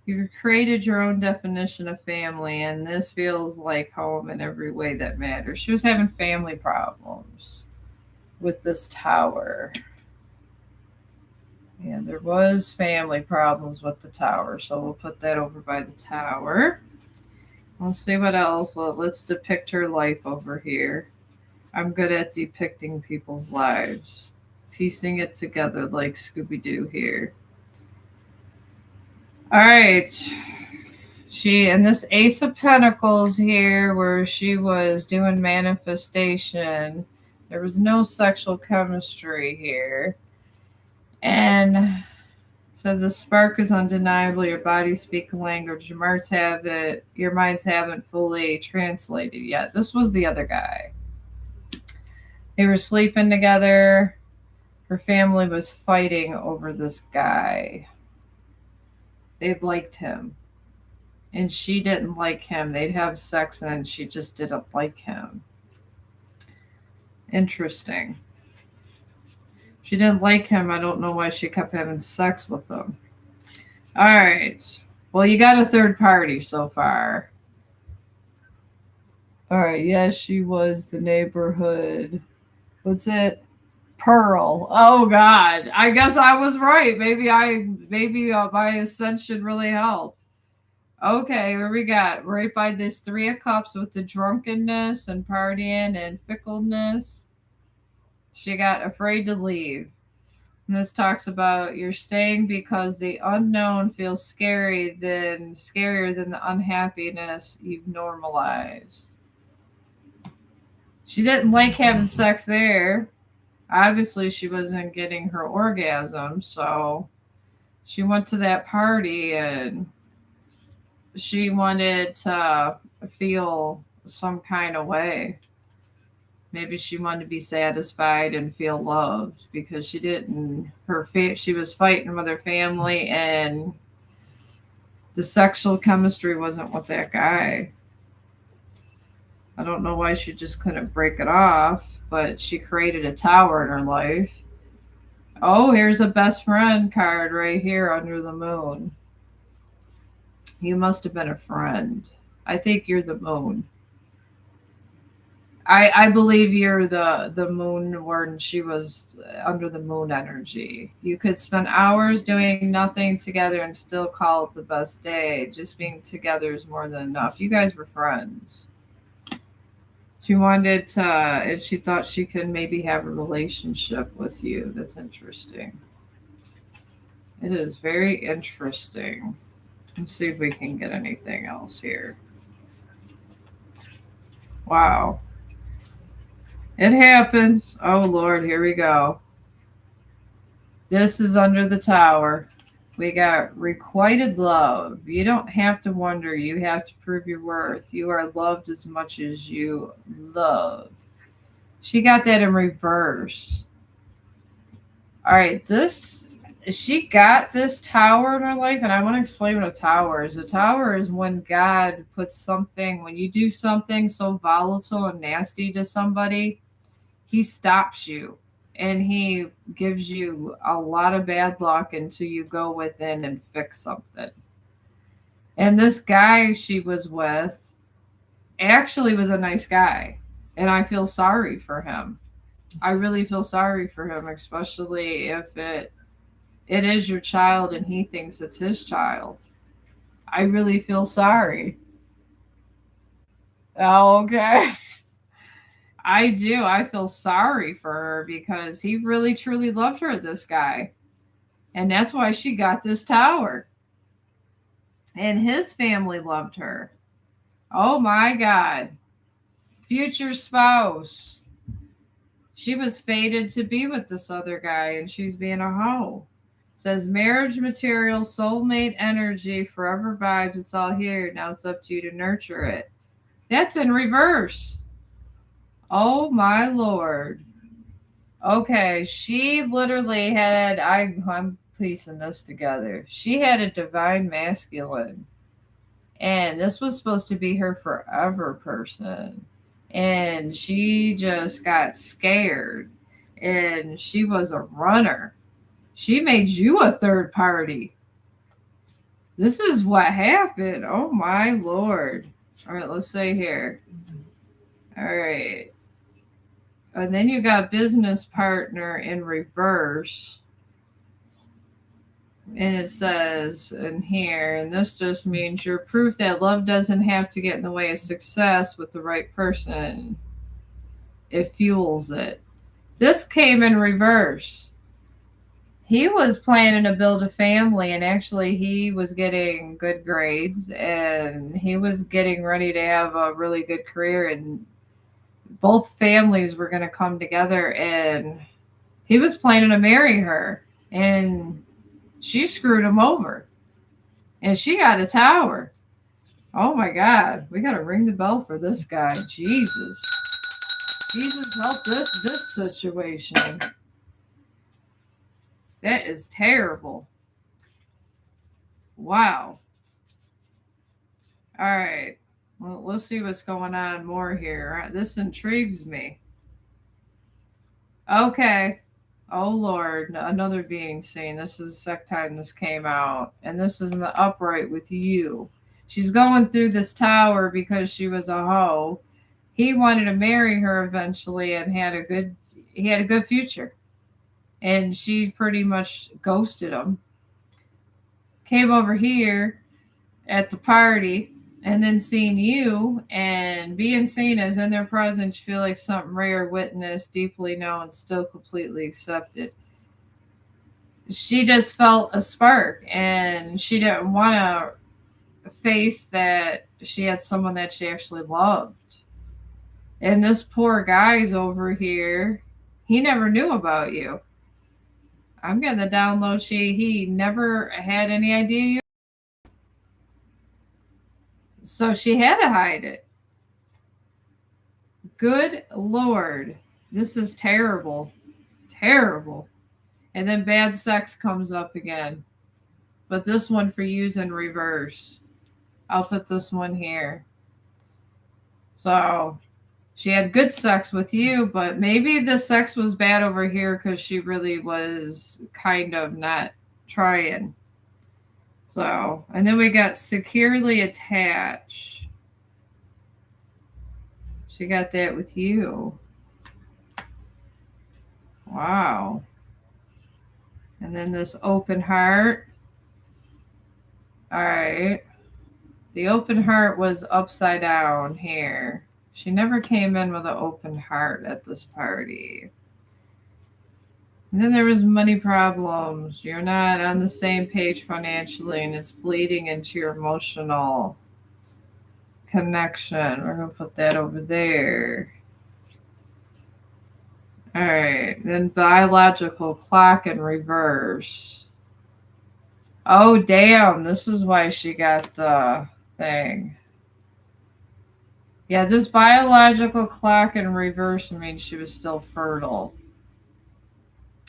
you've created your own definition of family, and this feels like home in every way that matters. She was having family problems with this tower. Yeah, there was family problems with the tower, so we'll put that over by the tower. Let's see what else. Let's depict her life over here. I'm good at depicting people's lives, piecing it together like Scooby Doo here. All right. She and this Ace of Pentacles here, where she was doing manifestation, there was no sexual chemistry here. And so the spark is undeniable. Your body speaks language. Your minds haven't fully translated yet. This was the other guy. They were sleeping together. Her family was fighting over this guy. They liked him. And she didn't like him. They'd have sex and she just didn't like him. Interesting. She didn't like him. I don't know why she kept having sex with him. All right. Well, you got a third party so far. All right. Yes, she was the neighborhood. What's it? Pearl. Oh God. I guess I was right. Maybe my ascension really helped. Okay, here we got right by this Three of Cups with the drunkenness and partying and fickleness. She got afraid to leave. And this talks about you're staying because the unknown feels scarier than the unhappiness you've normalized. She didn't like having sex there. Obviously, she wasn't getting her orgasm, so she went to that party and she wanted to feel some kind of way. Maybe she wanted to be satisfied and feel loved because she didn't. She was fighting with her family, and the sexual chemistry wasn't with that guy. I don't know why she just couldn't break it off, but she created a tower in her life. Oh, here's a best friend card right here under the moon. You must have been a friend. I think you're the moon. I believe you're the moon when she was under the moon energy. You could spend hours doing nothing together and still call it the best day. Just being together is more than enough. You guys were friends. She wanted to, and she thought she could maybe have a relationship with you. That's interesting. It is very interesting. Let's see if we can get anything else here. Wow. It happens. Oh, Lord, here we go. This is under the tower. We got requited love. You don't have to wonder. You have to prove your worth. You are loved as much as you love. She got that in reverse. All right, she got this tower in her life, and I want to explain what a tower is. A tower is when God puts something, when you do something so volatile and nasty to somebody, he stops you and he gives you a lot of bad luck until you go within and fix something. And this guy she was with actually was a nice guy, and I feel sorry for him. I really feel sorry for him, especially if it is your child and he thinks it's his child. I really feel sorry. Oh, okay. I do. I feel sorry for her because he really truly loved her, this guy. And that's why she got this tower. And his family loved her. Oh my God. Future spouse. She was fated to be with this other guy and she's being a hoe. Says marriage material, soulmate energy, forever vibes. It's all here. Now it's up to you to nurture it. That's in reverse. Oh my Lord. Okay, she literally had, I'm piecing this together. She had a divine masculine, and this was supposed to be her forever person. And she just got scared, and she was a runner. She made you a third party. This is what happened. Oh my Lord. All right, let's say here. All right. And then you got business partner in reverse. And it says in here, and this just means you're proof that love doesn't have to get in the way of success with the right person. It fuels it. This came in reverse. He was planning to build a family, and actually, he was getting good grades and he was getting ready to have a really good career. And both families were going to come together, and he was planning to marry her. And she screwed him over. And she got a tower. Oh my God. We got to ring the bell for this guy. Jesus. Jesus help this situation. That is terrible. Wow. All right. Well, let's see what's going on more here. This intrigues me. Okay. Oh Lord, another being seen. This is the second time this came out. And this is in the upright with you. She's going through this tower because she was a hoe. He wanted to marry her eventually and he had a good future. And she pretty much ghosted him. Came over here at the party and then seeing you and being seen as in their presence, you feel like something rare, witnessed, deeply known, still completely accepted. She just felt a spark and she didn't want to face that she had someone that she actually loved. And this poor guy's over here, he never knew about you. I'm getting the download sheet. He never had any idea you. So she had to hide it. Good Lord. This is terrible. Terrible. And then bad sex comes up again. But this one for you's in reverse. I'll put this one here. So she had good sex with you, but maybe the sex was bad over here because she really was kind of not trying. So, and then we got securely attached. She got that with you. Wow. And then this open heart. All right. The open heart was upside down here. She never came in with an open heart at this party. And then there was money problems. You're not on the same page financially, and it's bleeding into your emotional connection. We're going to put that over there. All right. Then biological clock in reverse. Oh, damn. This is why she got the thing. Yeah, this biological clock in reverse means she was still fertile.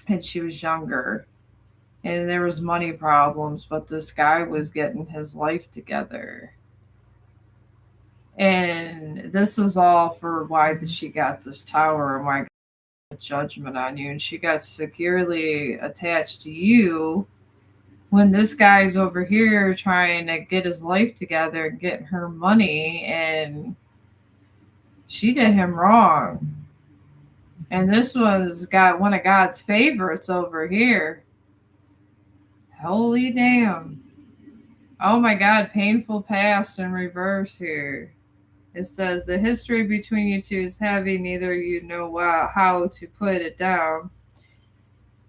And she was younger. And there was money problems, but this guy was getting his life together. And this is all for why she got this tower and why judgment on you. And she got securely attached to you when this guy's over here trying to get his life together and get her money, and she did him wrong. And this was got one of God's favorites over here. Holy damn. Oh my God, painful past in reverse here. It says the history between you two is heavy. Neither you know how to put it down.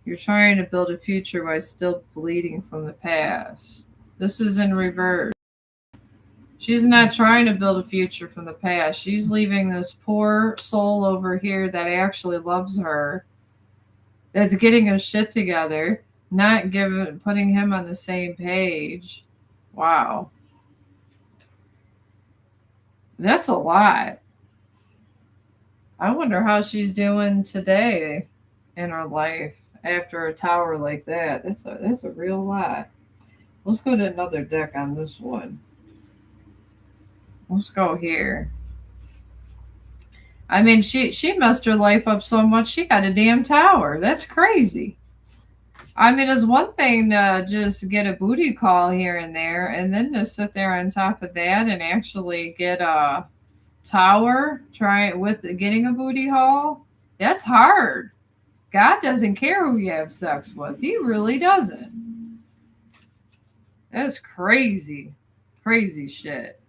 You're trying to build a future while still bleeding from the past. This is in reverse. She's not trying to build a future from the past. She's leaving this poor soul over here that actually loves her, that's getting his shit together, not putting him on the same page. Wow. That's a lot. I wonder how she's doing today in her life after a tower like that. That's a real lot. Let's go to another deck on this one. Let's go here. I mean, she messed her life up so much she got a damn tower. That's crazy. I mean, it's one thing to just get a booty call here and there, and then to sit there on top of that and actually get a tower, try with getting a booty haul. That's hard. God doesn't care who you have sex with. He really doesn't. That's crazy. Crazy shit.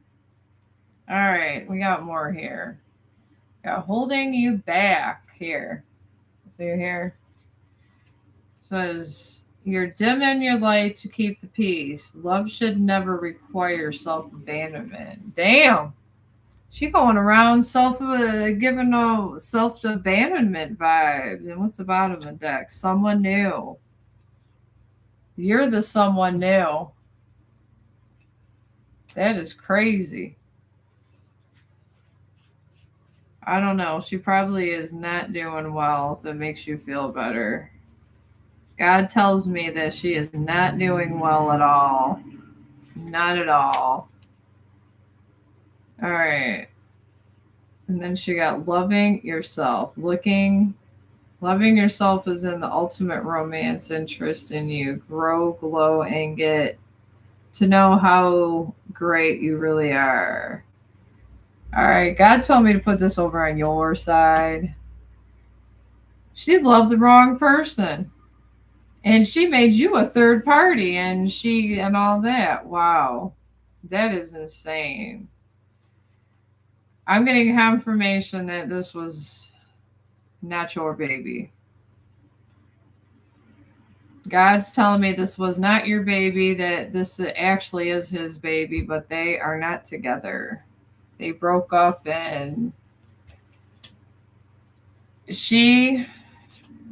All right, we got more here. Got holding you back here. See here? Says you're dimming your light to keep the peace. Love should never require self-abandonment. Damn. She going around giving no self-abandonment vibes. And what's the bottom of the deck? Someone new. You're the someone new. That is crazy. I don't know. She probably is not doing well if it makes you feel better. God tells me that she is not doing well at all. Not at all. All right. And then she got loving yourself. Loving yourself is in the ultimate romance interest in you. Grow, glow, and get to know how great you really are. All right. God told me to put this over on your side. She loved the wrong person. And she made you a third party and all that. Wow. That is insane. I'm getting confirmation that this was not your baby. God's telling me this was not your baby, that this actually is his baby, but they are not together. They broke up and she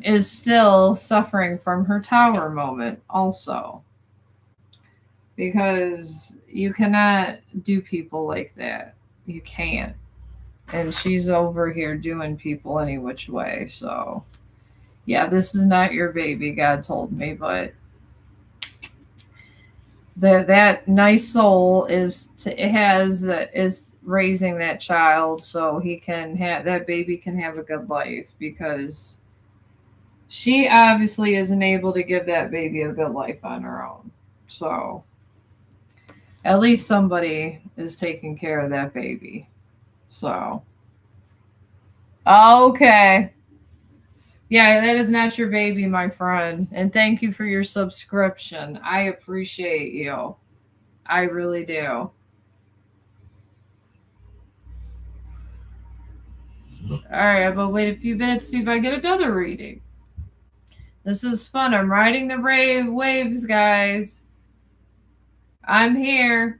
is still suffering from her tower moment also. Because you cannot do people like that. You can't. And she's over here doing people any which way. So, yeah, this is not your baby, God told me, but that nice soul is raising that child so he can have that baby can have a good life, because she obviously isn't able to give that baby a good life on her own. So, at least somebody is taking care of that baby. So, okay. Yeah, that is not your baby, my friend. And thank you for your subscription. I appreciate you. I really do. All right, I'm going to wait a few minutes, see if I get another reading. This is fun. I'm riding the waves, guys. I'm here.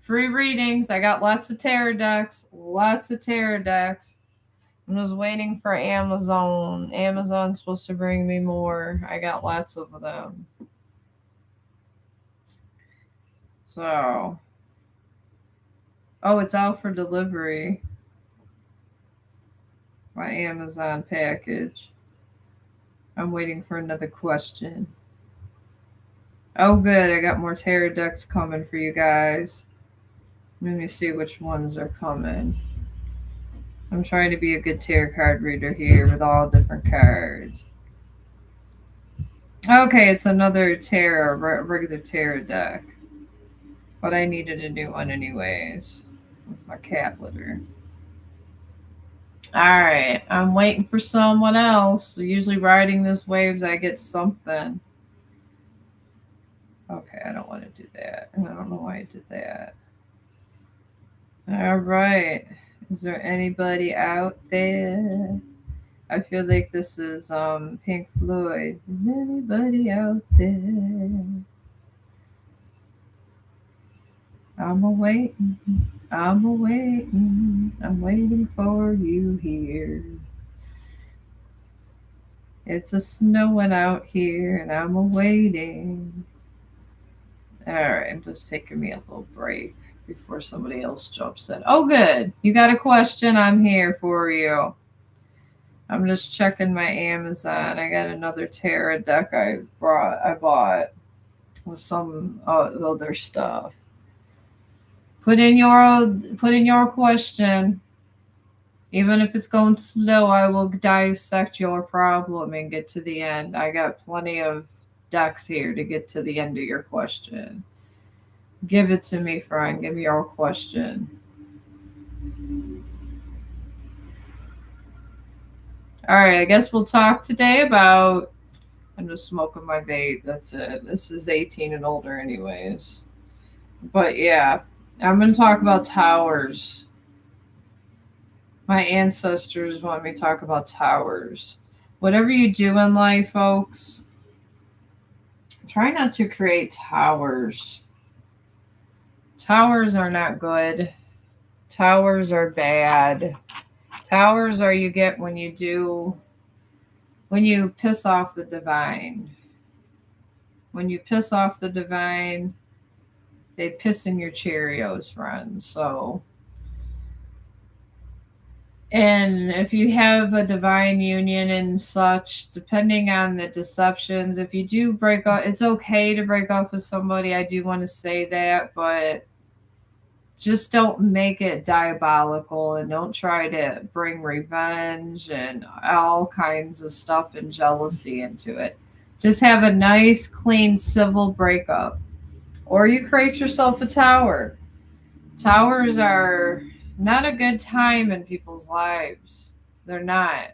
Free readings. I got lots of tarot decks. I'm just waiting for Amazon. Amazon's supposed to bring me more. I got lots of them. So. Oh, it's out for delivery. My Amazon package. I'm waiting for another question. Oh, good. I got more tarot decks coming for you guys. Let me see which ones are coming. I'm trying to be a good tarot card reader here with all different cards. Okay, it's another regular tarot deck. But I needed a new one anyways with my cat litter. All right, I'm waiting for someone else. Usually riding these waves, I get something. Okay, I don't want to do that. And I don't know why I did that. All right. Is there anybody out there? I feel like this is Pink Floyd. Is anybody out there? I'm awaiting. I'm awaiting. I'm waiting for you here. It's a snowing out here and I'm awaiting. Alright, I'm just taking me a little break before somebody else jumps in. Oh, good. You got a question? I'm here for you. I'm just checking my Amazon. I got another tarot deck I bought with some other stuff. Put in your question. Even if it's going slow, I will dissect your problem and get to the end. I got plenty of decks here to get to the end of your question. Give it to me, friend. Give me your question. All right, I guess we'll talk today about. I'm just smoking my vape. That's it. This is 18 and older, anyways. But yeah, I'm going to talk about towers. My ancestors want me to talk about towers. Whatever you do in life, folks, try not to create towers. Towers are not good. Towers are bad. Towers are you get when you piss off the divine. When you piss off the divine, they piss in your Cheerios, friends. So, and if you have a divine union and such, depending on the deceptions, if you do break up, it's okay to break up with somebody. I do want to say that, but just don't make it diabolical and don't try to bring revenge and all kinds of stuff and jealousy into it. Just have a nice, clean, civil breakup. Or you create yourself a tower. Towers are not a good time in people's lives. They're not.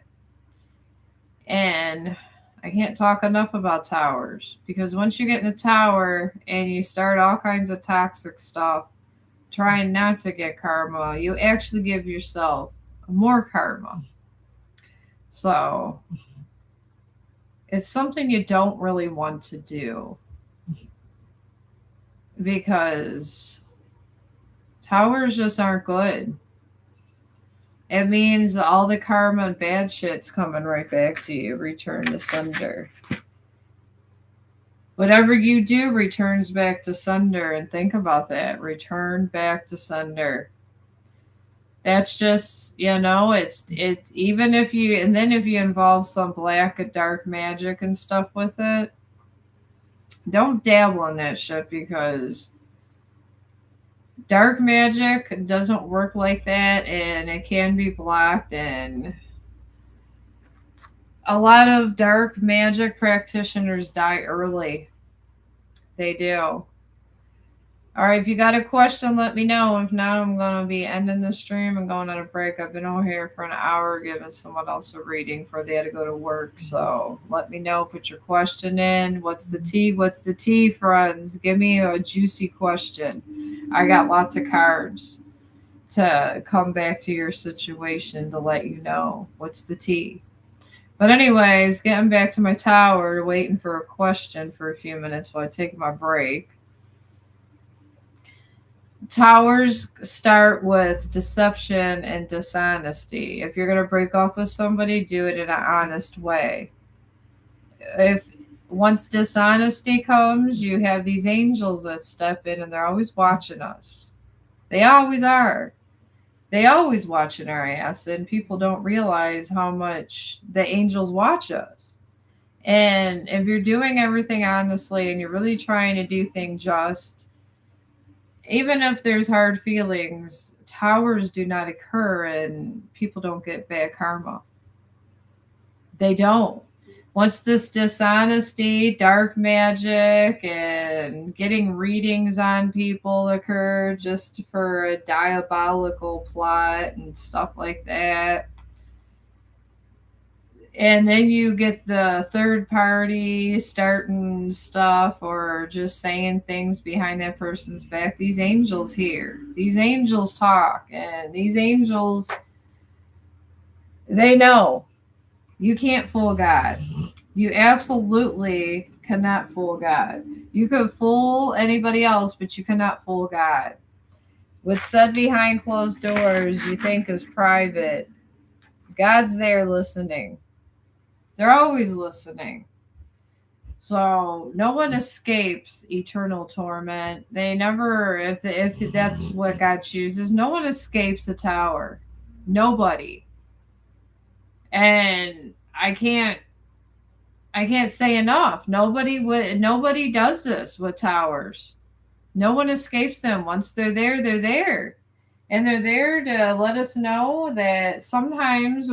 And I can't talk enough about towers because once you get in a tower and you start all kinds of toxic stuff, trying not to get karma, you actually give yourself more karma. So it's something you don't really want to do because towers just aren't good. It means all the karma and bad shit's coming right back to you. Return to sender. Whatever you do returns back to sender, and think about that. Return back to sender. That's just, it's even if you, and then if you involve some black and dark magic and stuff with it, don't dabble in that shit because dark magic doesn't work like that and it can be blocked, and a lot of dark magic practitioners die early. They do. All right, if you got a question, let me know. If not, I'm going to be ending the stream and going on a break. I've been on here for an hour giving someone else a reading for they had to go to work. So let me know. Put your question in. What's the tea? What's the tea, friends? Give me a juicy question. I got lots of cards to come back to your situation to let you know what's the tea. But anyways, getting back to my tower, waiting for a question for a few minutes while I take my break. Towers start with deception and dishonesty. If you're going to break off with somebody, do it in an honest way. If once dishonesty comes, you have these angels that step in and they're always watching us. They always are. They always watching our ass, and people don't realize how much the angels watch us. And if you're doing everything honestly and you're really trying to do things just, even if there's hard feelings, towers do not occur and people don't get bad karma. They don't. Once this dishonesty, dark magic, and getting readings on people occur just for a diabolical plot and stuff like that, And then you get the third party starting stuff or just saying things behind that person's back. These angels hear, these angels talk, and these angels, they know you can't fool God. You absolutely cannot fool God. You could fool anybody else, but you cannot fool God. What's said behind closed doors you think is private, God's there listening. They're always listening. So no one escapes eternal torment. They never, if that's what God chooses, no one escapes the tower. Nobody. And I can't say enough. Nobody does this with towers. No one escapes them. Once they're there, they're there. And they're there to let us know that sometimes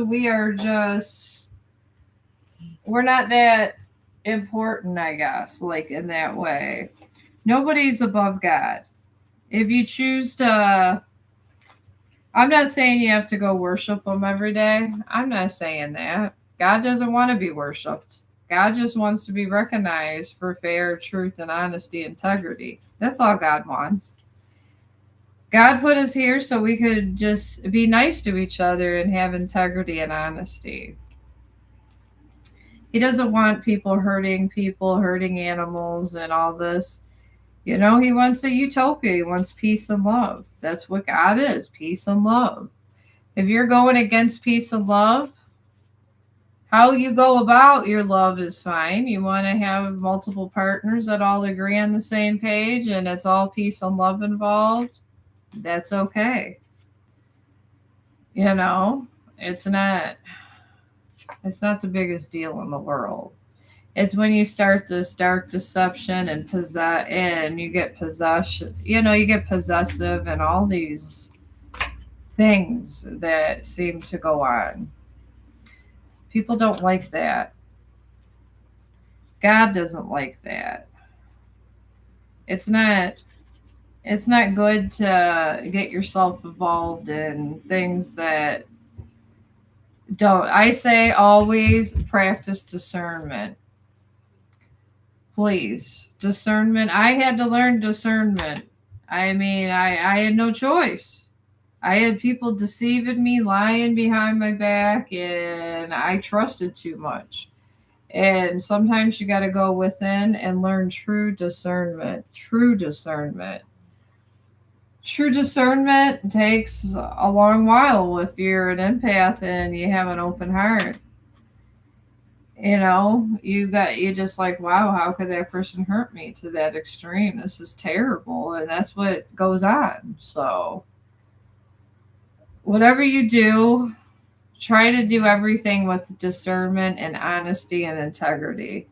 we're not that important, I guess, like in that way. Nobody's above God. If you choose to, I'm not saying you have to go worship Him every day. I'm not saying that. God doesn't want to be worshiped. God just wants to be recognized for fair, truth, and honesty, integrity. That's all God wants. God put us here so we could just be nice to each other and have integrity and honesty. He doesn't want people, hurting animals, and all this. You know, He wants a utopia. He wants peace and love. That's what God is, peace and love. If you're going against peace and love, how you go about your love is fine. You want to have multiple partners that all agree on the same page and it's all peace and love involved. That's okay. You know, it's not the biggest deal in the world. It's when you start this dark deception and you get possession, you get possessive and all these things that seem to go on. People don't like that. God doesn't like that. It's not good to get yourself involved in things that don't. I say always practice discernment. Please. Discernment. I had to learn discernment. I mean, I had no choice. I had people deceiving me, lying behind my back, and I trusted too much. And sometimes you got to go within and learn true discernment. True discernment. True discernment takes a long while if you're an empath and you have an open heart. You just like, wow, how could that person hurt me to that extreme? This is terrible. And that's what goes on. So whatever you do, try to do everything with discernment and honesty and integrity.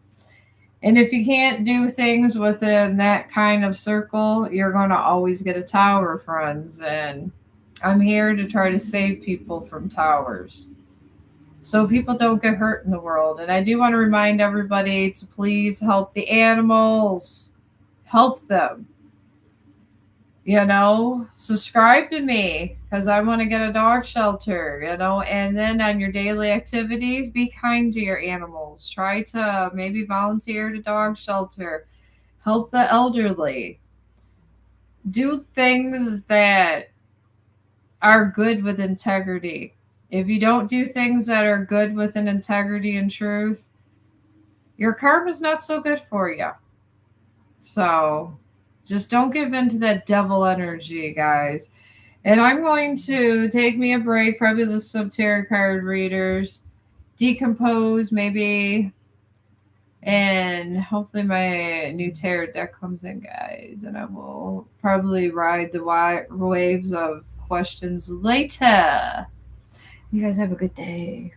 And if you can't do things within that kind of circle, you're going to always get a tower, friends. And I'm here to try to save people from towers so people don't get hurt in the world. And I do want to remind everybody to please help the animals. Help them. Subscribe to me because I want to get a dog shelter, and then on your daily activities, be kind to your animals. Try to maybe volunteer at a dog shelter, help the elderly, do things that are good with integrity. If you don't do things that are good with an integrity and truth, your karma's not so good for you. So just don't give in to that devil energy, guys. And I'm going to take me a break, probably listen to some tarot card readers, decompose maybe, and hopefully my new tarot deck comes in, guys. And I will probably ride the waves of questions later. You guys have a good day.